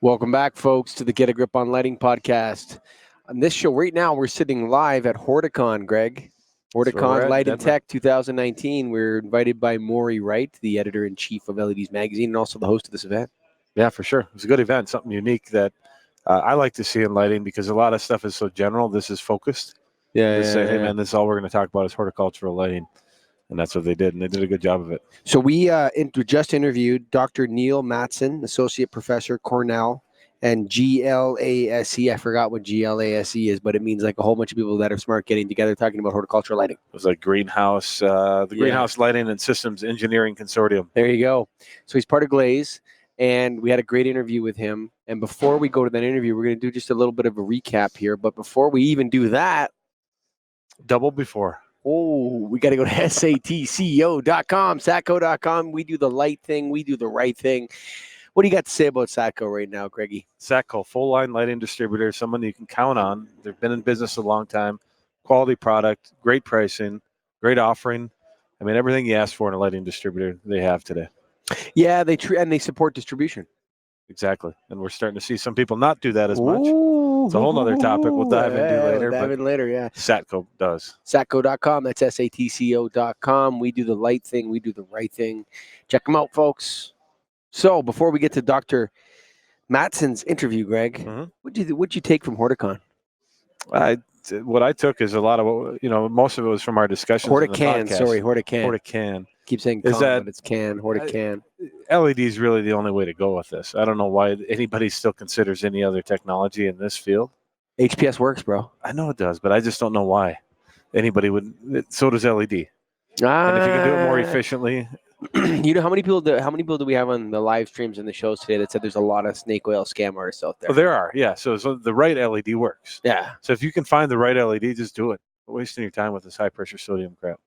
Welcome back, folks, to the Get a Grip on Lighting podcast. On this show right now, we're sitting live at HortiCann, Greg. HortiCann Light and Tech 2019. We're invited by Maury Wright, the editor-in-chief of LEDs Magazine, and also the host of this event. Yeah, for sure. It was a good event, something unique that I like to see in lighting because a lot of stuff is so general. This is focused. Yeah, Hey, man, this is all we're going to talk about is horticultural lighting. And that's what they did, and they did a good job of it. So we just interviewed Dr. Neil Mattson, associate professor, Cornell, and GLASE. I forgot what GLASE is, but it means like a whole bunch of people that are smart getting together talking about horticultural lighting. It was like Greenhouse, Greenhouse Lighting and Systems Engineering Consortium. There you go. So he's part of GLASE, and we had a great interview with him. And before we go to that interview, we're going to do just a little bit of a recap here. But before we even do that, double before. Oh, we got to go to satco.com, satco.com. We do the light thing. We do the right thing. What do you got to say about Satco right now, Greggy? Satco, full-line lighting distributor, someone you can count on. They've been in business a long time. Quality product, great pricing, great offering. I mean, everything you ask for in a lighting distributor, they have today. Yeah, they support distribution. Exactly. And we're starting to see some people not do that as much. It's a whole other topic we'll dive into later. Dive in later, yeah. Satco does. Satco.com. That's satco.com. We do the light thing. We do the right thing. Check them out, folks. So before we get to Dr. Mattson's interview, Greg, what'd you take from HortiCann? What I took is a lot of, most of it was from our discussions. HortiCann, sorry, HortiCann. HortiCann. Keep saying con, but it's can, HortiCann. LED is really the only way to go with this. I don't know why anybody still considers any other technology in this field. HPS works, bro. I know it does, but I just don't know why anybody would. So does LED. And if you can do it more efficiently. You know how many people do we have on the live streams and the shows today that said there's a lot of snake oil scam artists out there? Well, there are, yeah. So the right LED works. Yeah. So if you can find the right LED, just do it. Not wasting your time with this high pressure sodium crap.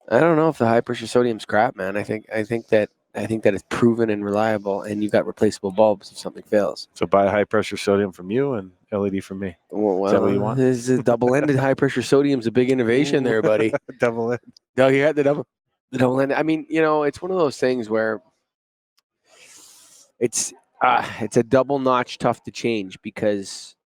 I don't know if the high pressure sodium's crap, man. I think that it's proven and reliable, and you've got replaceable bulbs if something fails. So buy high pressure sodium from you and LED from me. Well, is that what you want? This is double-ended high pressure sodium's a big innovation there, buddy. Double-ended. No, you had the double-ended. I mean, it's one of those things where it's a double notch tough to change because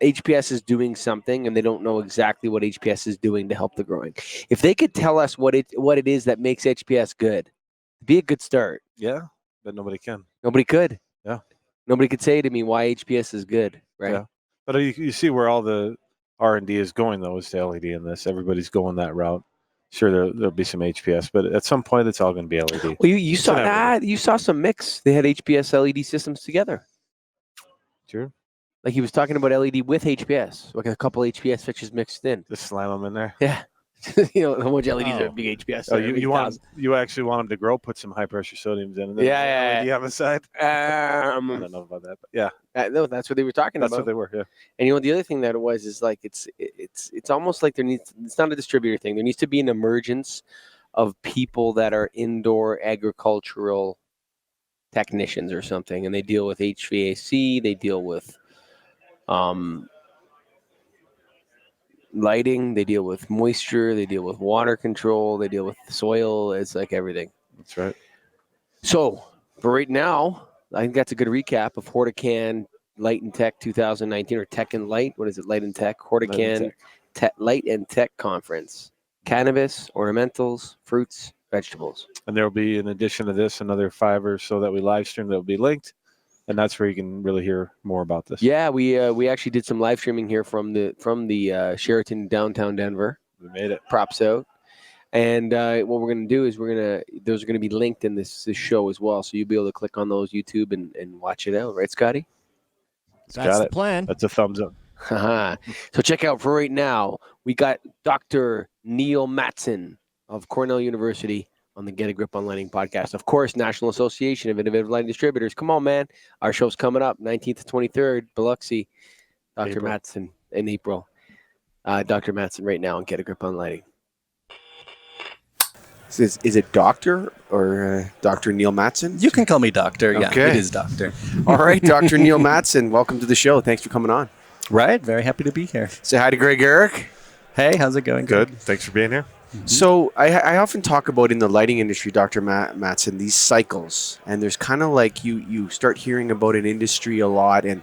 HPS is doing something and they don't know exactly what HPS is doing to help the growing. If they could tell us what it is that makes HPS good, it'd be a good start. Yeah, but nobody can. Nobody could. Yeah. Nobody could say to me why HPS is good, right? Yeah. But you see where all the R&D is going, though, is to LED in this. Everybody's going that route. Sure, there'll be some HPS, but at some point, it's all going to be LED. Well, you saw that. You saw some mix. They had HPS LED systems together. Sure. Like he was talking about LED with HPS, like a couple HPS switches mixed in. Just slam them in there. Yeah. How much LEDs are big HPS? Oh, you actually want them to grow? Put some high pressure sodiums in. And then LED on the side. I don't know about that, but yeah. No, that's what they were talking about. That's what they were. Yeah. And the other thing that it was is like it's almost like it's not a distributor thing. There needs to be an emergence of people that are indoor agricultural technicians or something, and they deal with HVAC. They deal with lighting, they deal with moisture, they deal with water control, they deal with soil. It's like everything. That's right. So for right now, I think that's a good recap of HortiCann Light and Tech 2019 or Tech and Light. What is it? Light and Tech. HortiCann Light and Tech Conference. Cannabis, ornamentals, fruits, vegetables. And there will be, in addition to this, another 5 or so that we live stream that will be linked. And that's where you can really hear more about this. Yeah, we actually did some live streaming here from the Sheraton downtown Denver. We made it. Props out. And what we're going to do is those are going to be linked in this show as well. So you'll be able to click on those YouTube and watch it out. Right, Scotty? That's the plan. That's a thumbs up. So check out for right now. We got Dr. Neil Mattson of Cornell University on the Get a Grip on Lighting podcast. Of course, National Association of Innovative Lighting Distributors. Come on, man. Our show's coming up, 19th to 23rd, Biloxi. Dr. Mattson in April. Dr. Mattson right now on Get a Grip on Lighting. Is it Doctor or Dr. Neil Mattson? You can call me Doctor. Yeah, okay. It is Doctor. All right, Dr. Neil Mattson, welcome to the show. Thanks for coming on. Right. Very happy to be here. Say hi to Greg Eric. Hey, how's it going? Good. Thanks for being here. So I often talk about in the lighting industry, Dr. Mattson, these cycles, and there's kind of like you start hearing about an industry a lot, and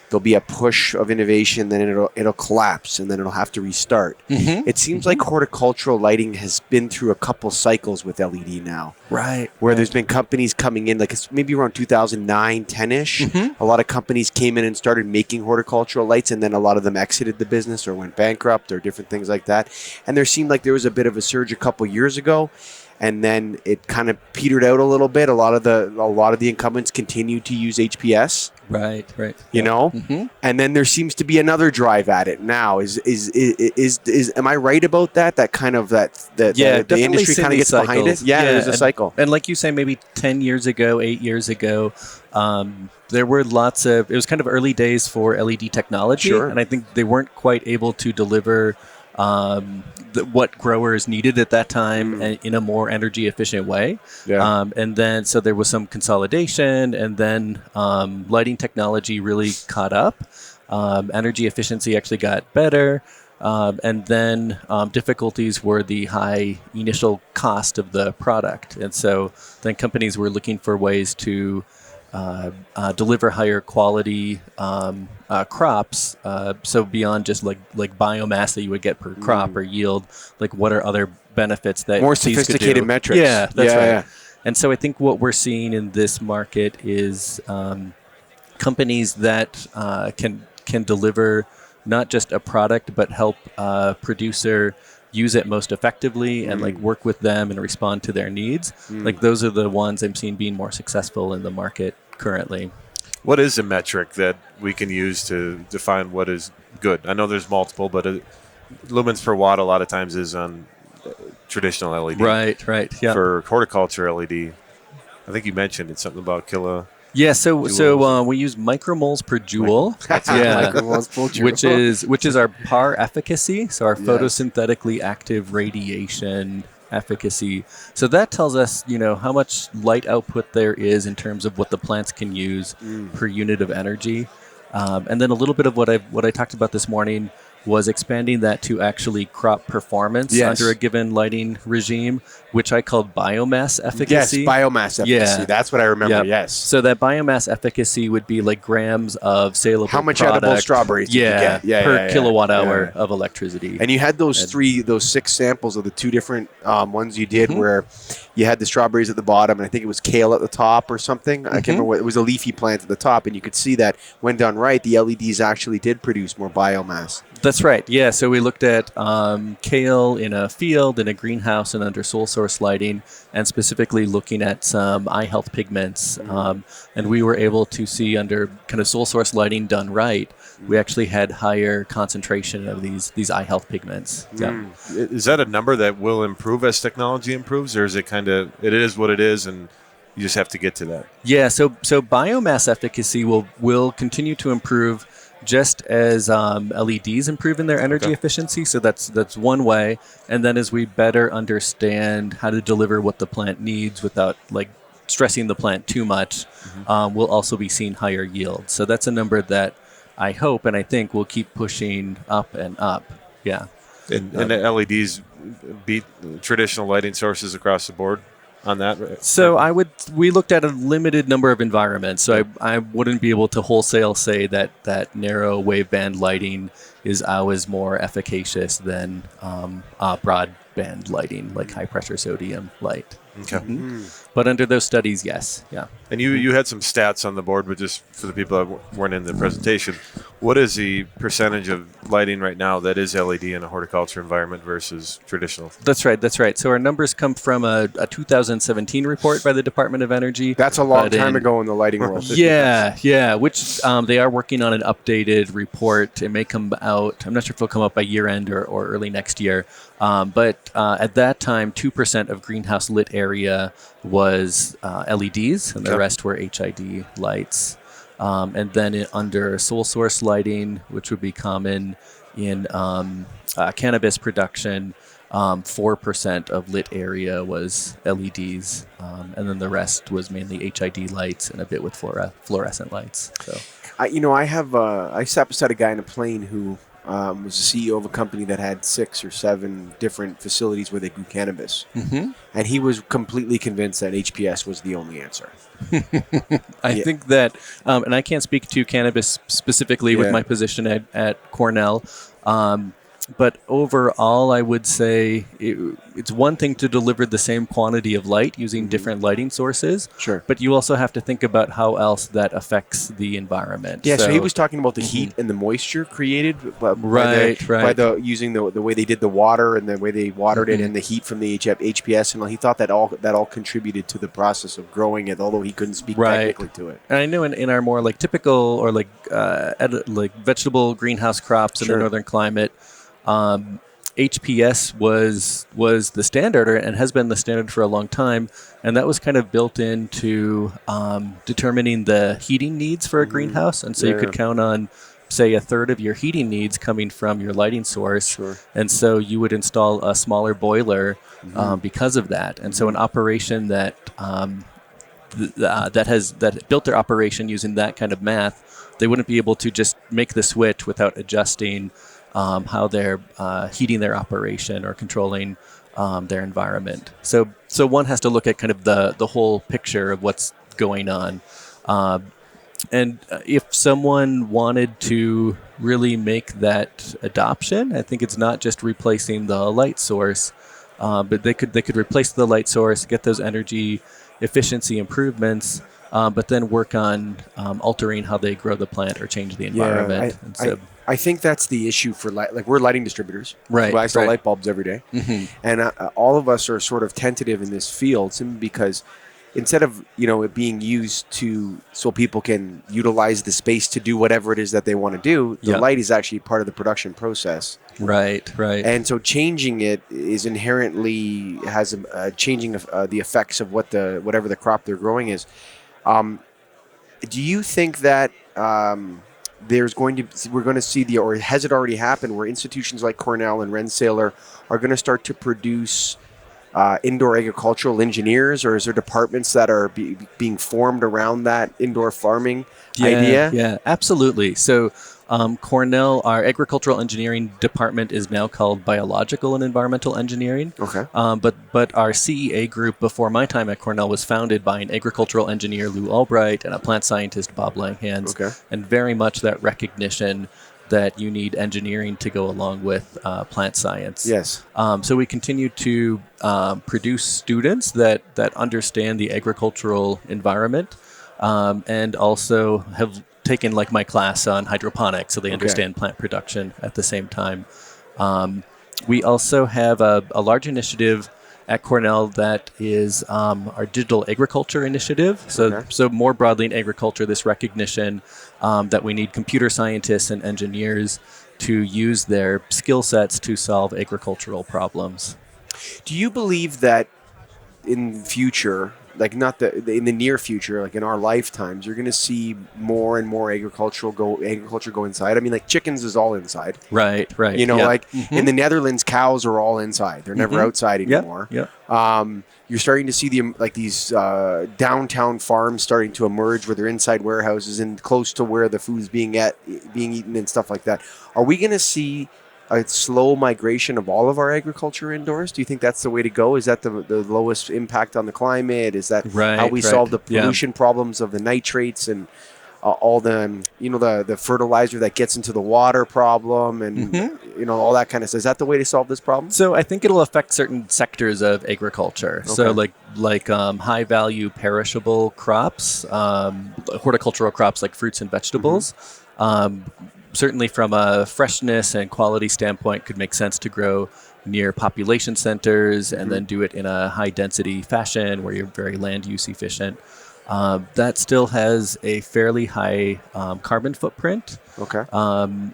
there'll be a push of innovation, then it'll collapse, and then it'll have to restart. It seems like horticultural lighting has been through a couple cycles with LED now. Right. Where there's been companies coming in, like it's maybe around 2009, 10-ish. A lot of companies came in and started making horticultural lights, and then a lot of them exited the business or went bankrupt or different things like that. And there seemed like there was a bit of a surge a couple years ago, and then it kind of petered out a little bit. A lot of the incumbents continued to use HPS. Right. You know, and then there seems to be another drive at it now. Is am I right about that? That kind of the industry kind of gets behind it. Yeah, there's a cycle. And like you say, maybe 10 years ago, 8 years ago, there were lots of. It was kind of early days for LED technology, and I think they weren't quite able to deliver what growers needed at that time in a more energy efficient way. And then so there was some consolidation, and then lighting technology really caught up. Energy efficiency actually got better. And then difficulties were the high initial cost of the product. And so then companies were looking for ways to deliver higher quality crops. So beyond just like biomass that you would get per crop or yield, like what are other benefits that more these sophisticated could do? metrics? Yeah, that's right. Yeah. And so I think what we're seeing in this market is companies that can deliver not just a product but help a producer use it most effectively and like work with them and respond to their needs. Like those are the ones I'm seeing being more successful in the market currently. What is a metric that we can use to define what is good? I know there's multiple, but lumens per watt a lot of times is on traditional LED. Right. Yeah. For horticulture LED, I think you mentioned it's something about kilo. Yeah, so we use micromoles per joule. Micromoles per joule. which is our PAR efficacy, so our photosynthetically active radiation efficacy. So that tells us, how much light output there is in terms of what the plants can use per unit of energy. And then a little bit of what I talked about this morning was expanding that to actually crop performance under a given lighting regime, which I called biomass efficacy. Yes, biomass efficacy. Yeah. That's what I remember, Yep. yes. So that biomass efficacy would be like grams of saleable How much product, edible strawberries did you get? per kilowatt hour of electricity. And you had those 6 samples of the 2 different ones you did where you had the strawberries at the bottom, and I think it was kale at the top or something. I can't remember what, it was a leafy plant at the top, and you could see that when done right, the LEDs actually did produce more biomass. That's right. Yeah. So we looked at kale in a field, in a greenhouse, and under sole source lighting, and specifically looking at some eye health pigments. And we were able to see under kind of sole source lighting done right, we actually had higher concentration of these eye health pigments. Yeah. Is that a number that will improve as technology improves, or is it kind of it is what it is and you just have to get to that? Yeah. So biomass efficacy will continue to improve just as LEDs improve in their energy efficiency. So that's one way. And then as we better understand how to deliver what the plant needs without like stressing the plant too much, we'll also be seeing higher yield. So that's a number that I hope and I think will keep pushing up and up. Yeah. And the LEDs beat traditional lighting sources across the board on that? So we looked at a limited number of environments. So I wouldn't be able to wholesale say that narrow waveband lighting is always more efficacious than broadband lighting, like high pressure sodium light. Okay. But under those studies, yes. Yeah. And you had some stats on the board, but just for the people that weren't in the presentation, what is the percentage of lighting right now that is LED in a horticulture environment versus traditional? That's right. So our numbers come from a 2017 report by the Department of Energy. That's a long time ago in the lighting world. Yeah. Which they are working on an updated report. It may come out, I'm not sure if it'll come out by year end or early next year. But at that time, 2% of greenhouse lit area was LEDs, and the rest were HID lights. And then under sole source lighting, which would be common in cannabis production, 4% of lit area was LEDs, and then the rest was mainly HID lights and a bit with fluorescent lights. So, I sat beside a guy in a plane who was the CEO of a company that had 6 or 7 different facilities where they grew cannabis. Mm-hmm. And he was completely convinced that HPS was the only answer. I think that, and I can't speak to cannabis specifically with Yeah. my position at Cornell, but overall, I would say it's one thing to deliver the same quantity of light using different lighting sources, Sure. but you also have to think about how else that affects the environment. Yeah, so he was talking about the heat and the moisture created by the using the way they did the water and the way they watered it and the heat from the HPS, and he thought that all contributed to the process of growing it, although he couldn't speak technically to it. And I know in our more like typical or like vegetable greenhouse crops in the northern climate, HPS was the standard and has been the standard for a long time, and that was kind of built into determining the heating needs for a greenhouse, and so you could count on, say, a third of your heating needs coming from your lighting source, and so you would install a smaller boiler because of that, and so an operation that that built their operation using that kind of math, they wouldn't be able to just make the switch without adjusting how they're heating their operation or controlling their environment. So one has to look at kind of the whole picture of what's going on. And if someone wanted to really make that adoption, I think it's not just replacing the light source, but they could replace the light source, get those energy efficiency improvements, but then work on altering how they grow the plant or change the environment. I think that's the issue for like we're lighting distributors. Right. I sell light bulbs every day. And all of us are sort of tentative in this field simply because instead of it being used so people can utilize the space to do whatever it is that they want to do, the light is actually part of the production process. Right. And so changing it is inherently has changing the effects of whatever the crop they're growing is. Do you think that we're going to see or has it already happened where institutions like Cornell and Rensselaer are going to start to produce indoor agricultural engineers, or is there departments that are being formed around that indoor farming idea? Yeah, absolutely. So Cornell, our agricultural engineering department is now called biological and environmental engineering. Okay. But our CEA group before my time at Cornell was founded by an agricultural engineer, Lou Albright, and a plant scientist, Bob Langhans. Okay. And very much that recognition that you need engineering to go along with plant science. Yes. So we continue to produce students that understand the agricultural environment and also have taken like my class on hydroponics, so they understand plant production at the same time. We also have a large initiative at Cornell that is our digital agriculture initiative. So more broadly in agriculture, this recognition that we need computer scientists and engineers to use their skill sets to solve agricultural problems. Do you believe that in the future, like not in the near future, like in our lifetimes, you're going to see more and more agriculture go inside? I mean, like chickens is all inside. Right. In the Netherlands, cows are all inside. They're never outside anymore. You're starting to see these downtown farms starting to emerge where they're inside warehouses and close to where the food is being eaten and stuff like that. Are we going to see a slow migration of all of our agriculture indoors? Do you think that's the way to go? Is that the lowest impact on the climate? Is that how we solve the pollution problems of the nitrates and all the fertilizer that gets into the water problem and all that kind of stuff? Is that the way to solve this problem? So I think it'll affect certain sectors of agriculture. Okay. So like high value perishable crops, horticultural crops like fruits and vegetables. Certainly from a freshness and quality standpoint, could make sense to grow near population centers and then do it in a high density fashion where you're very land use efficient. That still has a fairly high carbon footprint. Okay.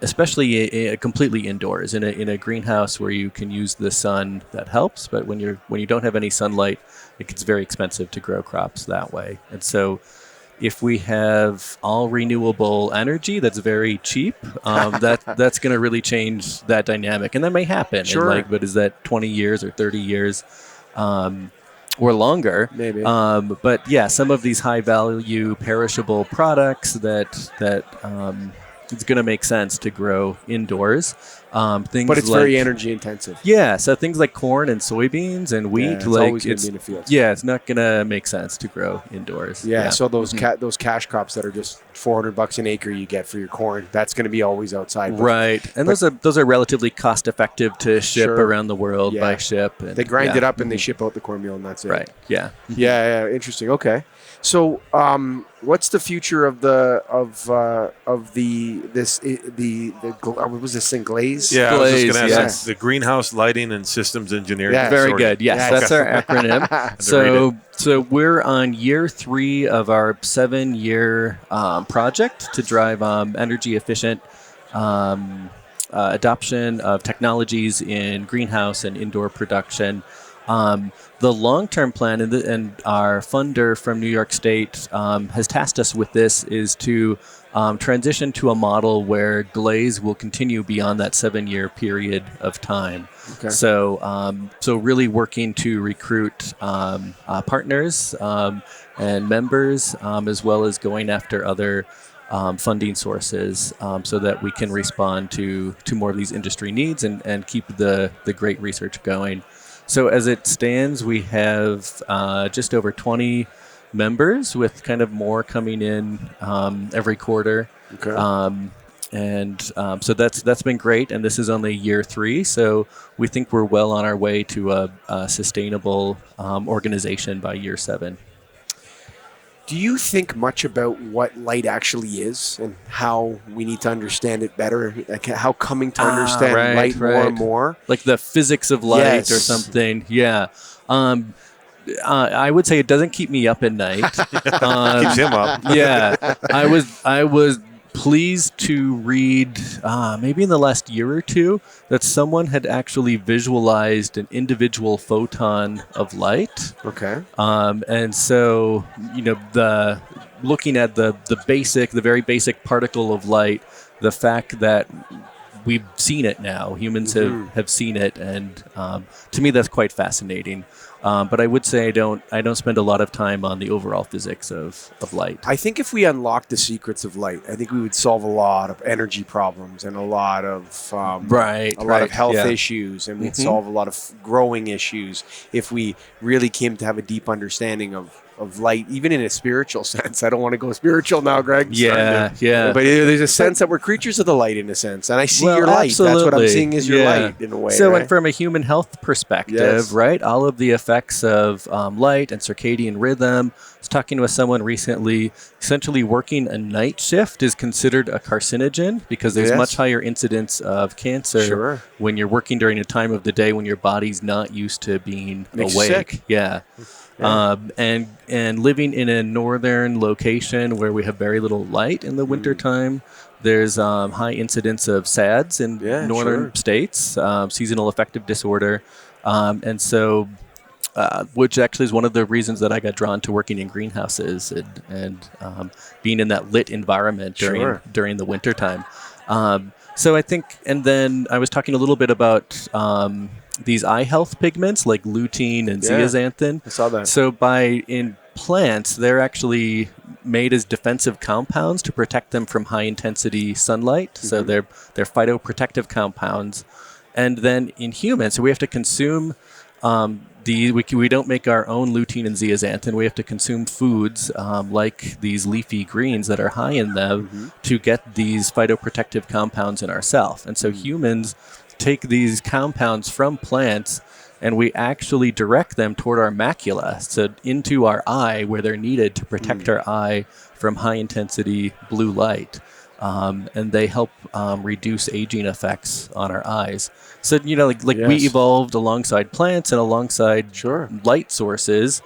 Especially completely indoors in a greenhouse where you can use the sun. That helps, but when you don't have any sunlight, it gets very expensive to grow crops that way. And so, if we have all renewable energy that's very cheap, that's going to really change that dynamic, and that may happen. Sure. But is that 20 years or 30 years? Or longer, maybe. But yeah, some of these high-value perishable products that it's going to make sense to grow indoors. Things But it's like, very energy intensive. yeah, so things like corn and soybeans and wheat, It's always going to be in the fields. yeah, it's not going to make sense to grow indoors. Yeah, so those those cash crops that are just $400 an acre you get for your corn, that's going to be always outside. Right, and those are relatively cost effective to ship around the world by ship. And, they grind it up and they ship out the cornmeal, and that's it. Right. Yeah. Yeah. Interesting. Okay. So, what's the future of the what was this thing, GLASE? Yeah, GLASE, I was just going to ask yes. the greenhouse lighting and systems engineering. Yeah, Very Sorry. good. Yes, that's our acronym. So we're on year 3 of our 7-year project to drive energy efficient adoption of technologies in greenhouse and indoor production. The long-term plan, and our funder from New York State has tasked us with this, is to transition to a model where GLASE will continue beyond that 7-year period of time. Okay. So really working to recruit partners and members, as well as going after other funding sources, so that we can respond to more of these industry needs and keep the great research going. So as it stands, we have just over 20 members, with kind of more coming in every quarter. Okay. So that's been great, and this is only year 3, so we think we're well on our way to a sustainable organization by year 7. Do you think much about what light actually is and how we need to understand it better? Like how coming to understand light more and more? Like the physics of light or something. Yeah. I would say it doesn't keep me up at night. Keeps him up. Yeah. I was pleased to read, maybe in the last year or two, that someone had actually visualized an individual photon of light. Okay. And so, looking at the very basic particle of light, the fact that we've seen it now, humans have seen it, and to me that's quite fascinating. But I would say I don't spend a lot of time on the overall physics of light. I think if we unlocked the secrets of light, I think we would solve a lot of energy problems and a lot of of health issues, and we'd solve a lot of growing issues if we really came to have a deep understanding of light, even in a spiritual sense. I don't want to go spiritual now, Greg. Yeah. But there's a sense that we're creatures of the light, in a sense, and I see your light. Absolutely. That's what I'm seeing is your light, in a way. So, right? and from a human health perspective, right, all of the effects of light and circadian rhythm. I was talking with someone recently. Essentially, working a night shift is considered a carcinogen because there's much higher incidence of cancer when you're working during a time of the day when your body's not used to being Makes awake. you sick. Yeah. And living in a northern location where we have very little light in the wintertime, there's high incidence of SADS in northern states, seasonal affective disorder. And so, which actually is one of the reasons that I got drawn to working in greenhouses and being in that lit environment during the wintertime. So I think, and then I was talking a little bit about these eye health pigments like lutein and zeaxanthin. I saw that. So in plants, they're actually made as defensive compounds to protect them from high intensity sunlight. So they're phytoprotective compounds. And then in humans, so we have to consume we don't make our own lutein and zeaxanthin. We have to consume foods like these leafy greens that are high in them to get these phytoprotective compounds in ourselves. And so humans take these compounds from plants and we actually direct them toward our macula, so into our eye where they're needed to protect our eye from high intensity blue light. And they help reduce aging effects on our eyes. So, we evolved alongside plants and alongside light sources.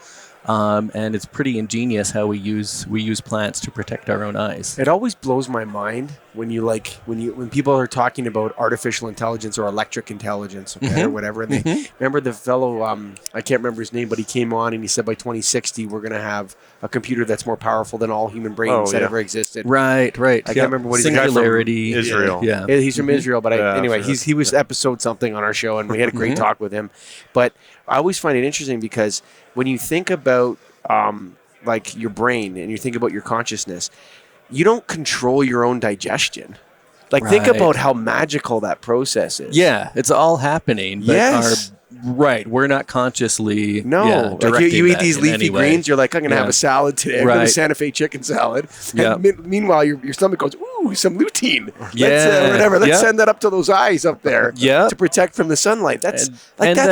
And it's pretty ingenious how we use plants to protect our own eyes. It always blows my mind when people are talking about artificial intelligence or electric intelligence, or whatever. And they remember the fellow, I can't remember his name, but he came on and he said by 2060 we're going to have a computer that's more powerful than all human brains that ever existed. Right. I can't remember what he's Singularity. Israel. Yeah, he's from Israel, but anyway, he was episode something on our show, and we had a great talk with him. But I always find it interesting because when you think about like your brain and you think about your consciousness, you don't control your own digestion. Like, think about how magical that process is. Yeah, it's all happening. But Yes. we're not consciously No, like you eat these leafy greens. You're like, I'm gonna have a salad today. I'm gonna Santa Fe chicken salad. And meanwhile, your stomach goes, ooh, some lutein. Let's send that up to those eyes up there. To protect from the sunlight. That's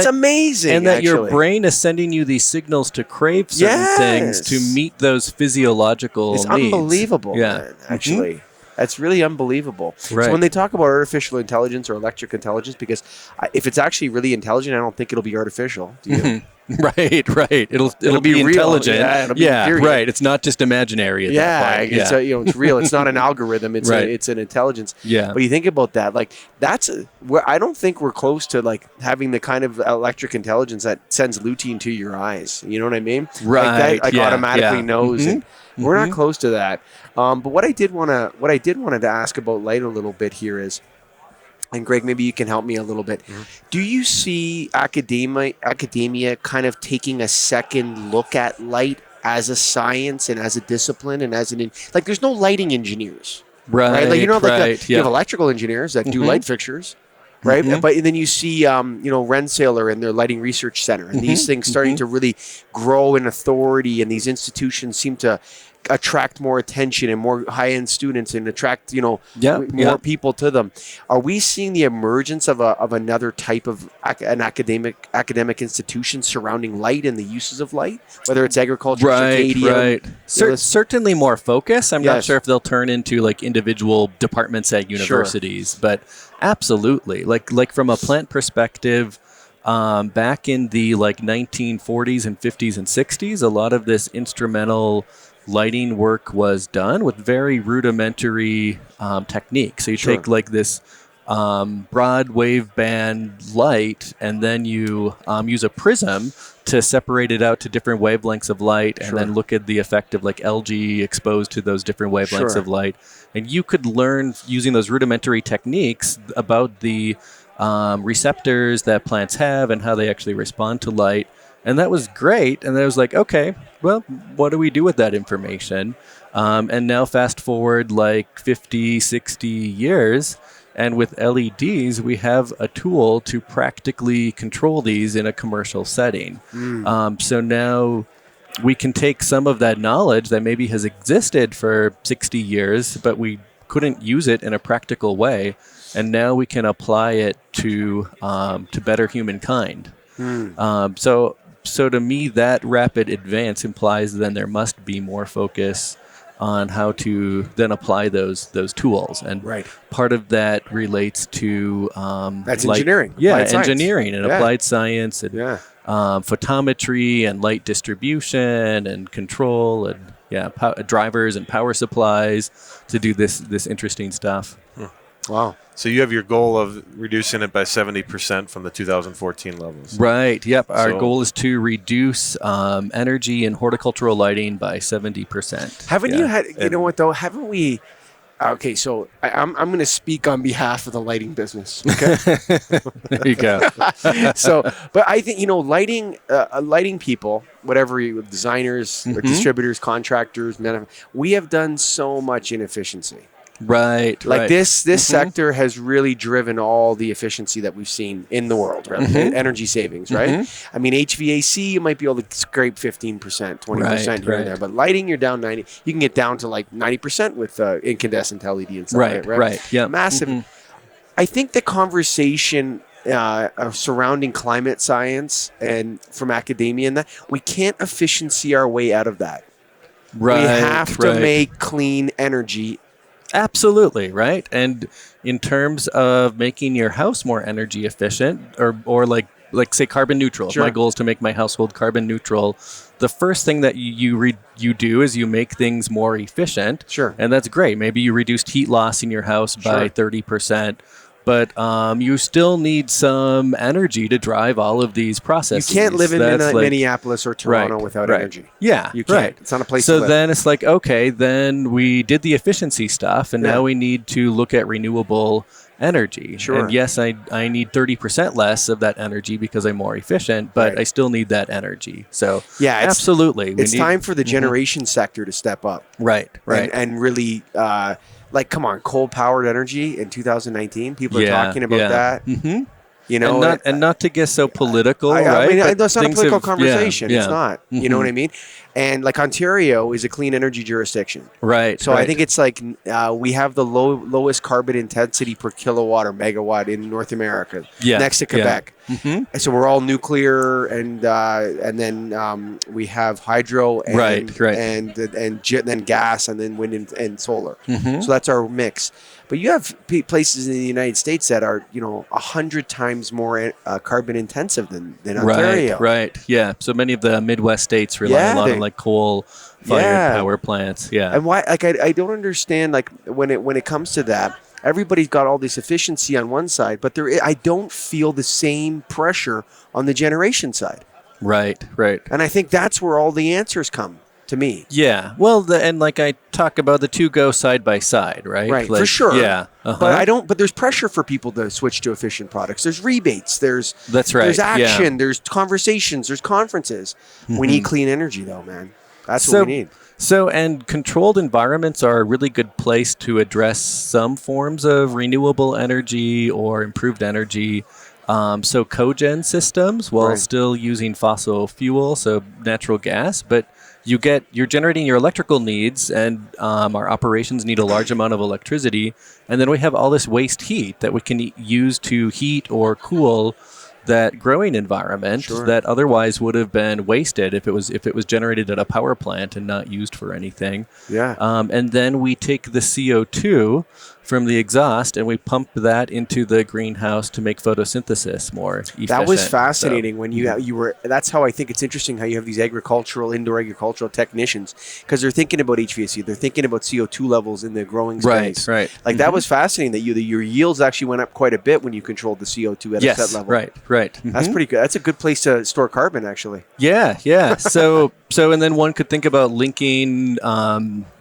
amazing. And that your brain is sending you these signals to crave certain things to meet those physiological needs. It's unbelievable. Man, actually. That's really unbelievable. Right. So when they talk about artificial intelligence or electric intelligence, because if it's actually really intelligent, I don't think it'll be artificial. Do you? Right. It'll be intelligent. Right. It's not just imaginary at that point. It's real. It's not an algorithm. It's it's an intelligence. Yeah. But you think about that, like where I don't think we're close to like having the kind of electric intelligence that sends lutein to your eyes. You know what I mean? Right. Like automatically knows. And we're not close to that. But what I did wanted to ask about light a little bit here is, and Greg, maybe you can help me a little bit. Do you see academia kind of taking a second look at light as a science and as a discipline and as like there's no lighting engineers, right? Like you have electrical engineers that do light fixtures. Right, but then you see, Rensselaer and their lighting research center, and these things starting to really grow in authority, and these institutions seem to attract more attention and more high-end students and attract more people to them. Are we seeing the emergence of another type of an academic institution surrounding light and the uses of light, whether it's agriculture, circadian? Certainly more focus. I'm not sure if they'll turn into like individual departments at universities, but absolutely. Like from a plant perspective, back in the like 1940s and 50s and 60s, a lot of this instrumental lighting work was done with very rudimentary techniques. So you take like this broad wave band light, and then you use a prism to separate it out to different wavelengths of light, and then look at the effect of like algae exposed to those different wavelengths of light. And you could learn using those rudimentary techniques about the receptors that plants have and how they actually respond to light. And that was great. And then I was like, okay, well, what do we do with that information? And now fast forward like 50, 60 years, and with LEDs, we have a tool to practically control these in a commercial setting. So now we can take some of that knowledge that maybe has existed for 60 years, but we couldn't use it in a practical way. And now we can apply it to better humankind. So to me, that rapid advance implies then there must be more focus on how to then apply those tools. And part of that relates to that's engineering. Engineering and applied science and photometry and light distribution and control and drivers and power supplies to do this interesting stuff. Wow. So you have your goal of reducing it by 70% from the 2014 levels. Right. Yep. Our goal is to reduce energy in horticultural lighting by 70%. Haven't you had, you know what though, haven't we, okay, so I'm going to speak on behalf of the lighting business. Okay. There you go. But I think, lighting people, whatever designers, or distributors, contractors, we have done so much inefficiency. Right. Like this sector has really driven all the efficiency that we've seen in the world, right? Energy savings, right? I mean, HVAC, you might be able to scrape 15%, 20% here and there, but lighting, you're down 90. You can get down to like 90% with incandescent LED and stuff. Right. Yeah. Massive. I think the conversation surrounding climate science and from academia and that, we can't efficiency our way out of that. We have to make clean energy. Absolutely, right? And in terms of making your house more energy efficient or like say carbon neutral, if my goal is to make my household carbon neutral, the first thing that you do is you make things more efficient. And that's great. Maybe you reduced heat loss in your house by 30%. But you still need some energy to drive all of these processes. You can't live in Minneapolis or Toronto without energy. Yeah, you can't. It's not a place to live. So then it's like, okay, then we did the efficiency stuff, and now we need to look at renewable energy. And yes, I need 30% less of that energy because I'm more efficient, but I still need that energy. So absolutely. It's time for the generation sector to step up. Right. And really like, come on, coal-powered energy in 2019. People are talking about that. Mm-hmm. You know, and not to get so political, I right? mean, But that's not a things political have- conversation. Yeah, It's yeah. not. You know what I mean? And like Ontario is a clean energy jurisdiction. Right. So I think it's like we have the lowest carbon intensity per kilowatt or megawatt in North America, next to Quebec. Mm-hmm. And so we're all nuclear, and then we have hydro, and and then gas, and then wind and solar. Mm-hmm. So that's our mix. But you have places in the United States that are 100 times more carbon intensive than Ontario. Right. Yeah. So many of the Midwest states rely a lot on like coal-fired power plants. Yeah. And why? Like I don't understand. Like when it comes to that, everybody's got all this efficiency on one side, but I don't feel the same pressure on the generation side. Right. And I think that's where all the answers come to me. Yeah. Well, and like I talk about, the two go side by side, right? Right, like, for sure. Yeah. But there's pressure for people to switch to efficient products. There's rebates. There's action. There's conversations. There's conferences. We need clean energy, though, man. That's what we need. So, and controlled environments are a really good place to address some forms of renewable energy or improved energy. So cogen systems, while still using fossil fuel, so natural gas, but you're generating your electrical needs, and our operations need a large amount of electricity, and then we have all this waste heat that we can use to heat or cool that growing environment that otherwise would have been wasted if it was generated at a power plant and not used for anything. Yeah. And then we take the CO2 from the exhaust and we pump that into the greenhouse to make photosynthesis more efficient. That was fascinating when you were. That's how I think it's interesting how you have these indoor agricultural technicians, because they're thinking about HVAC, they're thinking about CO2 levels in the growing space. Right. Like that was fascinating that your yields actually went up quite a bit when you controlled the CO2 at a set level. Right. That's pretty good. That's a good place to store carbon, actually. Yeah. So, and then one could think about linking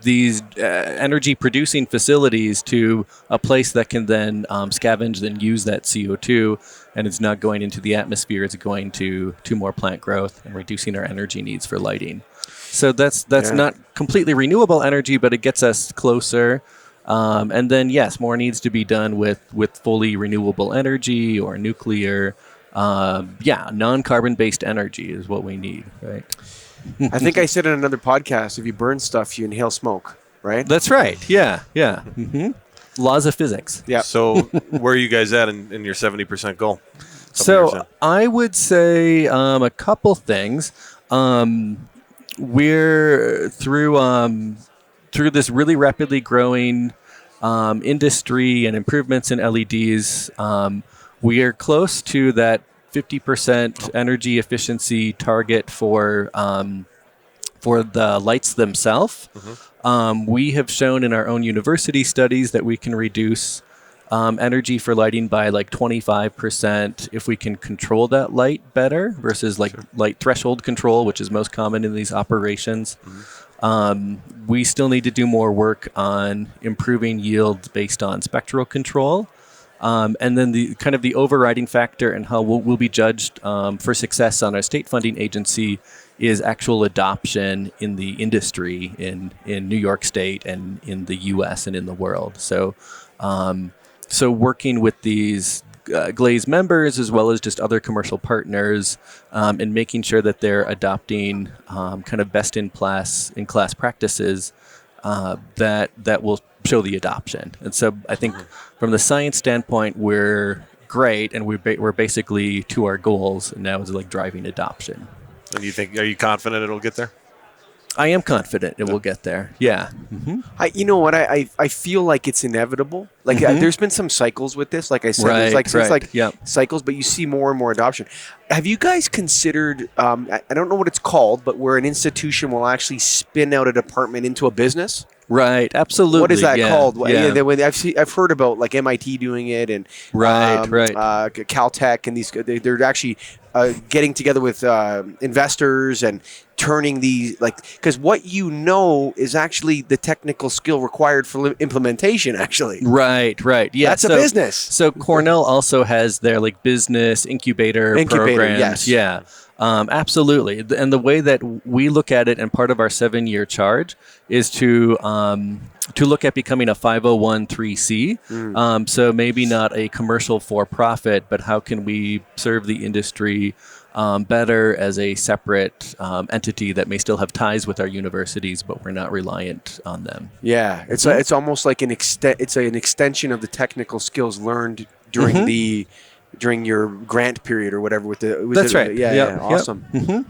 these energy producing facilities to a place that can then scavenge and use that CO2, and it's not going into the atmosphere, it's going to more plant growth and reducing our energy needs for lighting. So that's not completely renewable energy, but it gets us closer. And then, yes, more needs to be done with fully renewable energy or nuclear. Non-carbon based energy is what we need, right? I think I said in another podcast, if you burn stuff, you inhale smoke, right? That's right. Yeah. Mm-hmm. Laws of physics. Yeah. So where are you guys at in your 70% goal? So I would say a couple things. We're through this really rapidly growing industry and improvements in LEDs. We are close to that 50% energy efficiency target for the lights themselves. We have shown in our own university studies that we can reduce energy for lighting by like 25% if we can control that light better versus like light threshold control, which is most common in these operations. We still need to do more work on improving yields based on spectral control. And then the kind of the overriding factor and how we'll be judged for success on our state funding agency is actual adoption in the industry in New York State and in the U.S. and in the world. So working with these GLASE members as well as just other commercial partners and making sure that they're adopting kind of best in class practices that will show the adoption. And so I think from the science standpoint, we're great, and we're basically to our goals. And now it's like driving adoption. And are you confident it'll get there? I am confident it will get there. Yeah. You know what? I feel like it's inevitable. Like there's been some cycles with this. Like I said, there's cycles, but you see more and more adoption. Have you guys considered? I don't know what it's called, but where an institution will actually spin out a department into a business. Right, absolutely. What is that called? Yeah. I've heard about like MIT doing it, and Caltech, and they're actually getting together with investors and turning these because what is actually the technical skill required for implementation. Actually, right, yeah. That's a business. So Cornell also has their like business incubator programs. Yes. Yeah. Absolutely. And the way that we look at it, and part of our 7-year charge, is to look at becoming a 501(c). So maybe not a commercial for-profit, but how can we serve the industry better as a separate entity that may still have ties with our universities, but we're not reliant on them. Yeah, it's almost like an extension of the technical skills learned during during your grant period or whatever. That's right. Yeah, awesome.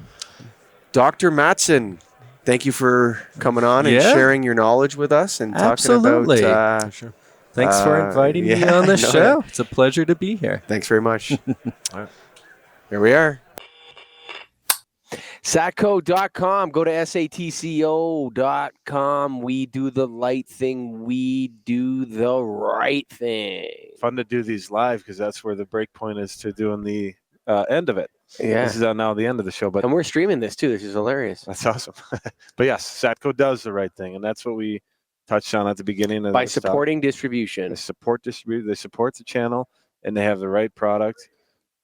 Dr. Mattson, thank you for coming on and sharing your knowledge with us and talking about. Sure. Thanks for inviting me on the show. It's a pleasure to be here. Thanks very much. Here we are. Satco.com. Go to satco.com. We do the light thing. We do the right thing. Fun to do these live because that's where the break point is to doing the end of it. Yeah. This is now the end of the show. But and we're streaming this too. This is hilarious. That's awesome. But yes, Satco does the right thing. And that's what we touched on at the beginning. By supporting distribution. They support distribution. They support the channel and they have the right product.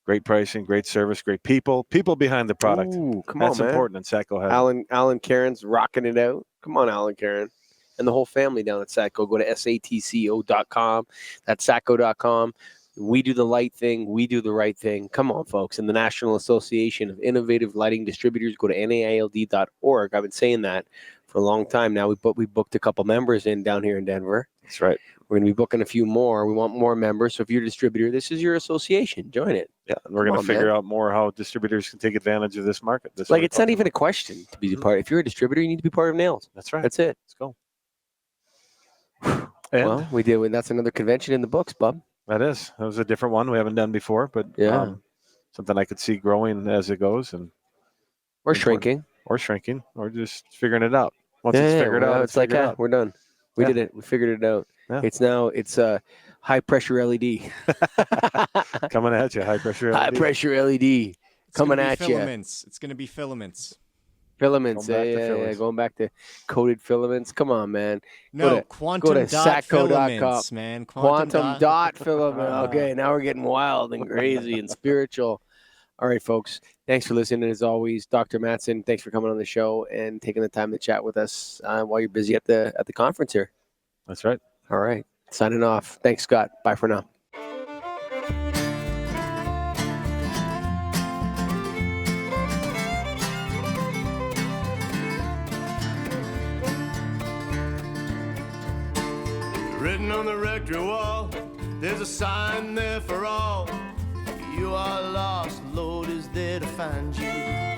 Great pricing, great service, great people behind the product. Ooh, come That's on, man. important, and Satco has Alan Caron's rocking it out. Come on, Alan Caron. And the whole family down at Satco. Go to satco.com. That's satco.com. We do the light thing. We do the right thing. Come on, folks. And the National Association of Innovative Lighting Distributors. Go to naild.org. I've been saying that for a long time now. We booked a couple members in down here in Denver. That's right. We're going to be booking a few more. We want more members. So if you're a distributor, this is your association. Join it. Yeah, and we're going to figure out more how distributors can take advantage of this market. Like, it's not even a question to be a part. If you're a distributor, you need to be part of Nails. That's right. That's it. Let's go. Well, we did. That's another convention in the books, bub. That was a different one we haven't done before, but something I could see growing as it goes, or shrinking, or just figuring it out. Once it's figured out, it's like we're done. We did it. We figured it out. Yeah. It's a high pressure LED coming at you. High pressure LED. High pressure LED coming at you. It's going to be filaments. Filaments. Going back to coated filaments. Come on, man. No, quantum go to dot satco.com. filaments, man. Quantum dot filament. Okay, now we're getting wild and crazy and spiritual. All right, folks. Thanks for listening. As always, Dr. Mattson, thanks for coming on the show and taking the time to chat with us while you're busy at the conference here. That's right. All right. Signing off. Thanks, Scott. Bye for now. Written on the rectory wall, there's a sign there for all. You are lost, Lord is there to find you.